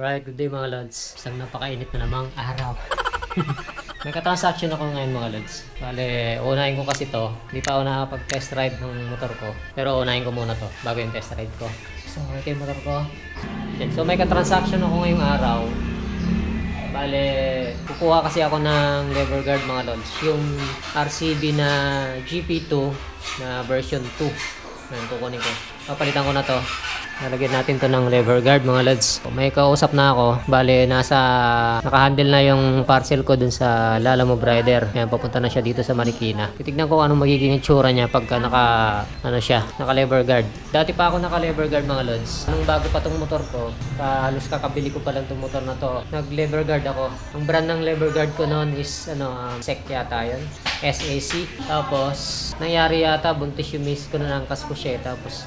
Alright, good day mga lods. Isang napakainit na namang araw. May katransaction ako ngayon mga lods. Bale, unahin ko kasi to. Hindi pa ako nakapag-test ride ng motor ko. Pero unahin ko muna to bago yung test ride ko. So, ito yung motor ko. So, may katransaction ako ngayong araw. Bale, kukuha kasi ako ng lever guard mga lods. Yung RCB na GP2 na version 2. Ayan, kukunin ko. Papalitan ko na to. Nalagyan natin to ng lever guard mga lads. May kausap na ako. Bale, naka-handle na yung parcel ko dun sa Lalamove Rider. Ayan, papunta na siya dito sa Marikina. Titignan ko anong magiging itsura niya pagka naka lever guard. Dati pa ako naka lever guard mga lods. Nung bago pa tong motor ko, halos kakabili ko pa lang tong motor na to. Nag lever guard ako. Ang brand ng lever guard ko noon is SEC yata yun. SAC. Tapos, nangyari yata, buntis yung miss ko na nangkas ko siya. Tapos,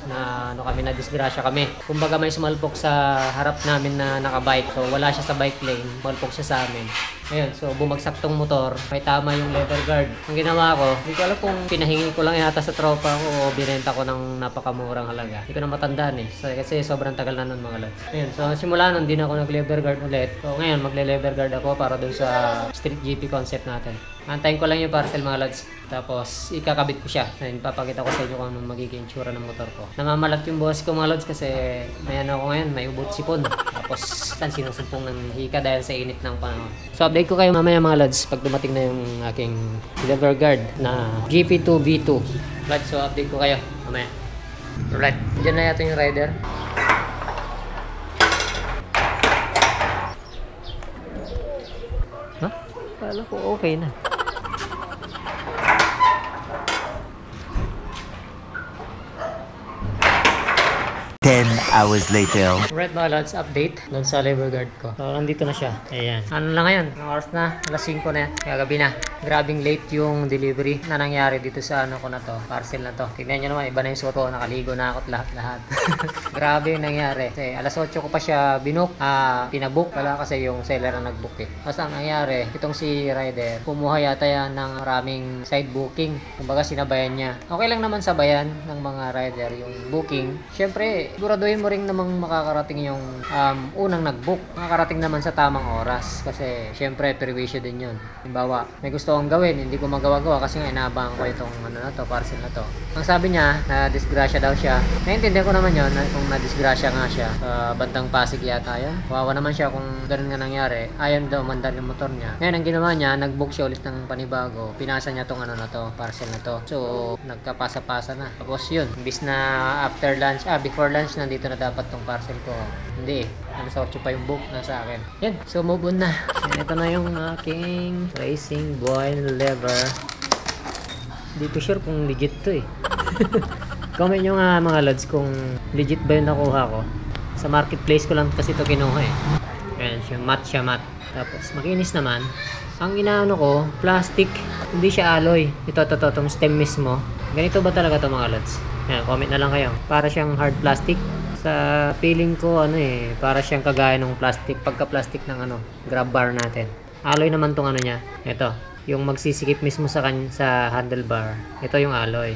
kami na disgrasya kami. Kumbaga may sumalpok sa harap namin na nakabike. So, wala siya sa bike lane. Sumalpok siya sa amin. Ayun, so bumagsak tong motor. May tama yung lever guard. Ang ginawa ko, hindi ko alam kung pinahingi ko lang yata sa tropa ko o binenta ko ng napakamurang halaga. Hindi ko na matandaan eh. So, kasi sobrang tagal na nun mga lods. Ayun, so simula nun, din ako nag-lever guard ulit. So, ngayon, magle-lever guard ako para dun sa Street GP concept natin. Antayin ko lang yung parcel mga lods. Tapos, ikakabit ko siya. Ayun, papakita ko sa inyo kung anong magiging itsura ng motor ko. Namamalat yung boss ko mga lods kasi may ako ngayon, may ubot sipon. Tapos, sinusumpong ng hika dahil sa init ng panahon. So, update ko kayo mamaya mga lods pag dumating na yung aking lever guard na GP2 V2. Right, so update ko kayo mamaya. Alright, dyan na yata yung rider. Huh? Kala ko okay na. 10 hours later. Right mga lods, update dun sa lever guard ko. So, nandito na siya. Ayan. Ano na ngayon? Ang oras na? Alas 5 na yan. Kagabi na. Grabing late yung delivery na nangyari dito sa ko na to. Parcel na to. Tignan nyo naman, iba na yung suot ko. Nakaligo na ako lahat. Grabe yung nangyari. Kasi alas 8 ko pa siya binook. Pinabook. Wala kasi yung seller na nagbook eh. Basta ang nangyari, itong si rider, kumuha yata yan ng maraming side booking. Kumbaga sinabayan niya. Okay lang naman sabayan ng mga rider yung booking. Siyempre, siguraduhin mo rin namang makakarating yung unang nag-book. Makakarating naman sa tamang oras. Kasi, syempre, perwisyo din yun. Halimbawa, may gusto akong gawin, hindi ko magawa-gawa kasi nga inaabangan ko itong parcel na to. Ang sabi niya, na disgrasya daw siya. Naintindihan ko naman yun, kung na-disgrasya nga siya. Sa bandang Pasig yata yun. Kawawa naman siya kung ganun nga nangyari. Ayaw daw mandar yung motor niya. Ngayon, ang ginawa niya, nag-book siya ulit ng panibago. Pinasa niya tong parcel na to. So, nagkapasa-pasa na. Tapos yun, imbis na after lunch, before lunch, nandito na dapat tong parcel ko. Hindi, alas 8 pa yung book na sa akin. Yan, so move on na. Yan, ito na yung aking racing boy lever. Hindi ko sure kung legit to eh. Comment nyo nga mga lods kung legit ba yung nakuha ko. Sa marketplace ko lang kasi ito kinuha eh. Yan, siya matte. Tapos makinis naman. Ang inaano ko, plastic. Hindi siya alloy. Itong stem mismo. Ganito ba talaga to mga lods? Yan, comment na lang kayo. Para siyang hard plastic. Sa feeling ko, para siyang kagaya ng plastic. Pagka-plastic ng grab bar natin. Alloy naman tong niya. Ito, yung magsisikip mismo sa handlebar. Ito yung alloy.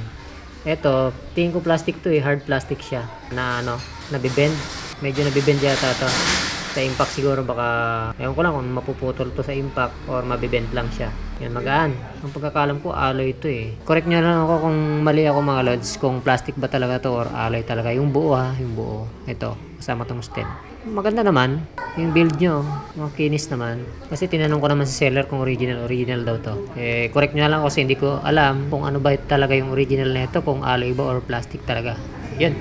Ito, tingin ko plastic to eh. Hard plastic siya. Na nabibend. Medyo nabibend yata to. Sa impact siguro baka ewan ko lang kung mapuputol to sa impact or mabibend lang siya. Yan, magaan. Ang pagkakalam ko, alloy ito eh. Correct nyo lang ako kung mali ako mga lods, kung plastic ba talaga to or alloy talaga. Yung buo yung buo. Ito, kasama tong stem. Maganda naman. Yung build nyo, makinis naman. Kasi tinanong ko naman sa seller kung original daw to. Correct nyo lang kasi hindi ko alam kung ano ba talaga yung original na ito, kung alloy ba or plastic talaga. Yun.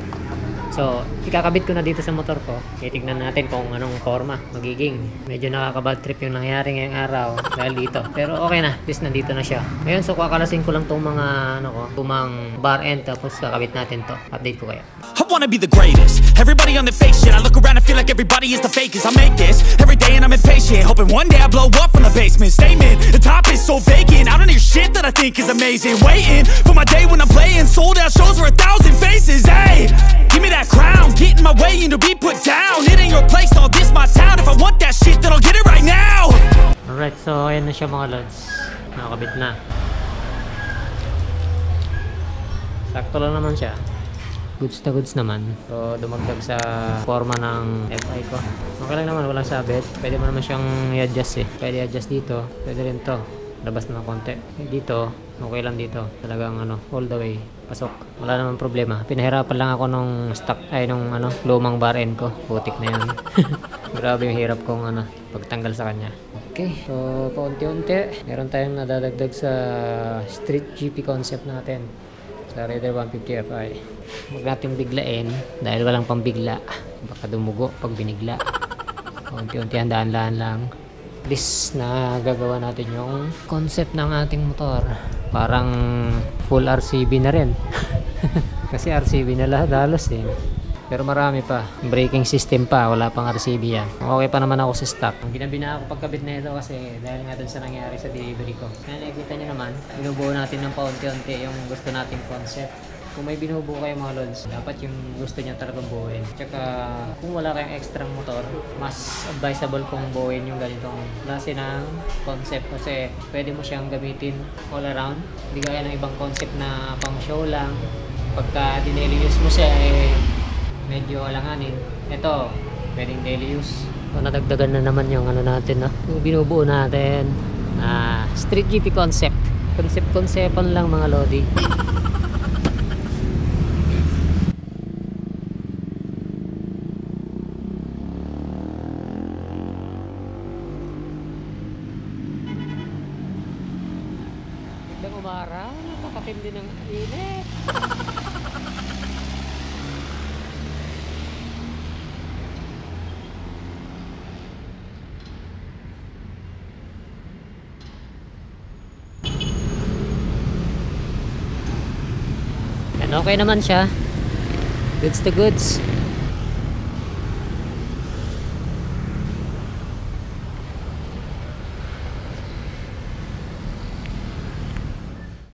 So, ikakabit ko na dito sa motor ko. Titignan natin kung anong forma magiging. Medyo nakaka-bad trip yung nangyari ngayong araw dahil dito. Pero okay na. At least nandito na siya. Ngayon, so kakalasin ko lang tong mga tumang bar end tapos kakabit natin to. Update ko kayo. I wanna be the greatest. Everybody on the fake shit. I look around and feel like everybody is the fakest. I make this every day and I'm impatient. Hoping one day I blow up from the basement. Statement, the top is so vacant. I don't hear shit that I think is amazing. Waiting for my day when I'm playing sold out shows for 1,000 faces. Hey, give me that crown, get in my way and to be put down. It ain't your place, all this my town. If I want that shit, then I'll get it right now. Alright, so ayan na siya mga lods. Nakakabit na. Sakto lang naman siya. goods na goods naman. So dumagdag sa forma ng FI ko. Okay lang naman, walang sabit. Pwede mo naman siyang i-adjust eh. Pwede i-adjust dito, pwede rin to. Labas na ng konti. Dito, okay lang dito. Talagang all the way. Pasok. Wala naman problema. Pinahirapan lang ako nung lumang bar end ko. Putik na yan. Grabe yung hirap kong pagtanggal sa kanya. Okay. So, paunti-unti. Meron tayong nadadagdag sa street GP concept natin. Sa Raider 150 Fi. Huwag natin biglain dahil walang pambigla. Baka dumugo pag binigla. Paunti-unti, handaan-handaan lang. This na gagawa natin yung concept ng ating motor. Parang full RCB na rin. Kasi RCB na lahat halos eh. Pero marami pa. Braking system pa. Wala pang RCB yan. Okay pa naman ako sa stock. Ginabi na ako pagkabit na ito kasi dahil nga dun sa nangyari sa delivery ko. Kaya nakikita nyo naman, binubuo natin ng paunti-unti yung gusto nating concept. Kung may binubuo kayo mga lods, dapat yung gusto niya talagang buuin. Tsaka kung wala kayong extra motor, mas advisable kung buuin yung ganitong klase ng concept kasi pwede mo siyang gamitin all around. Hindi kaya ng ibang concept na pang show lang. Pagka daily use mo siya, medyo alanganin. Ito, pwedeng daily use. So, nadagdagan na naman yung natin, yung binubuo natin. Street GP concept. Concept-conceptan lang mga lodi. Umaraw, napakatindi ng init. Yan, okay naman siya. Goods to goods.